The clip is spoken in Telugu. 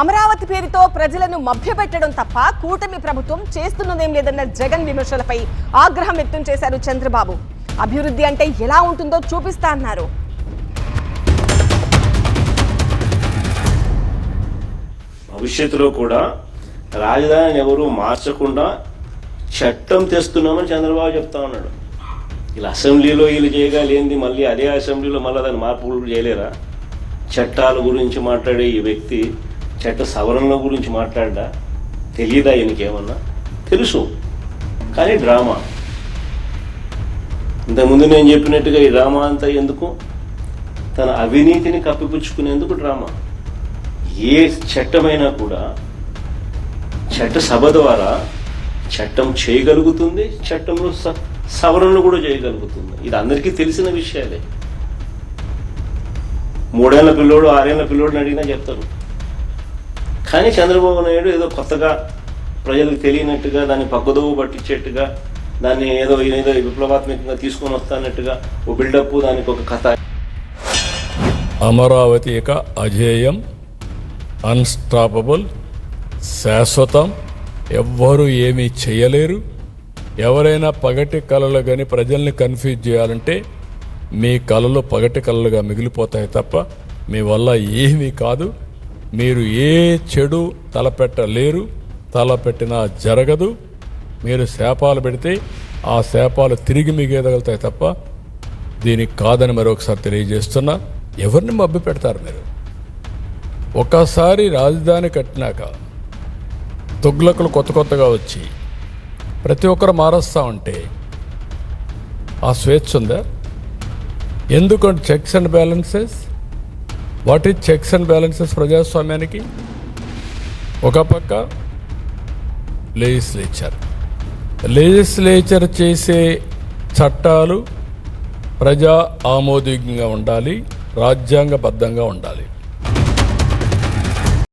అమరావతి పేరుతో ప్రజలను మభ్యపెట్టడం తప్ప కూటమి ప్రభుత్వం చేస్తున్నదేం లేదన్న జగన్ విమర్శలపై ఆగ్రహం వ్యక్తం చేశారు చంద్రబాబు. అభివృద్ధి అంటే ఎలా ఉంటుందో చూపిస్తా అన్నారు. భవిష్యత్తులో కూడా రాజధానిని ఎవరు మార్చకుండా చట్టం తెస్తున్నామని చంద్రబాబు చెప్తా ఉన్నాడు. ఇలా అసెంబ్లీలో వీళ్ళు చేయగలిగింది మళ్ళీ అదే అసెంబ్లీలో మళ్ళీ దాని మార్పులు చేయలేరా? చట్టాల గురించి మాట్లాడే ఈ వ్యక్తి చట్ట సవరణల గురించి మాట్లాడా? తెలియదా ఈయనకేమన్నా? తెలుసు, కానీ డ్రామా. ఇంతకుముందు నేను చెప్పినట్టుగా ఈ డ్రామా అంతా ఎందుకు? తన అవినీతిని కప్పిపుచ్చుకునేందుకు డ్రామా. ఏ చట్టమైనా కూడా చట్టసభ ద్వారా చట్టం చేయగలుగుతుంది, చట్టంలో సవరణలు కూడా చేయగలుగుతుంది. ఇది అందరికీ తెలిసిన విషయాలే. 3 ఏళ్ల పిల్లోడు 6 ఏళ్ల పిల్లోడిని అడిగినా చెప్తారు. కానీ చంద్రబాబు నాయుడు ఏదో కొత్తగా ప్రజలకు తెలియనట్టుగా, దాన్ని పక్కదోవ పట్టించేట్టుగా, దాన్ని ఏదో విప్లవాత్మకంగా తీసుకొని వస్తానట్టుగా ఓ బిల్డప్, దానికి ఒక కథ. అమరావతి ఇక అజేయం, అన్స్టాపబుల్, శాశ్వతం, ఎవ్వరూ ఏమీ చేయలేరు. ఎవరైనా పగటి కళలు కానీ ప్రజల్ని కన్ఫ్యూజ్ చేయాలంటే మీ కళలు పగటి కళలుగా మిగిలిపోతాయి తప్ప మీ వల్ల ఏమీ కాదు. మీరు ఏ చెడు తలపెట్టలేరు, తలపెట్టినా జరగదు. మీరు శాపాలు పెడితే ఆ శాపాలు తిరిగి మిగేదగలుగుతాయి తప్ప దీనికి కాదని మరొకసారి తెలియజేస్తున్నా. ఎవరిని మభ్య పెడతారు మీరు? ఒకసారి రాజధాని కట్టినాక తుగ్లకులు కొత్తగా వచ్చి ప్రతి ఒక్కరు మారుస్తూ ఉంటే ఆ స్వేచ్ఛ ఉందా? ఎందుకంటే checks and balances. What is checks and balances ప్రజాస్వామ్యానికి? ఒక పక్క లెజిస్లేచర్ చేసే చట్టాలు ప్రజా ఆమోదయోగ్యంగా ఉండాలి, రాజ్యాంగబద్ధంగా ఉండాలి.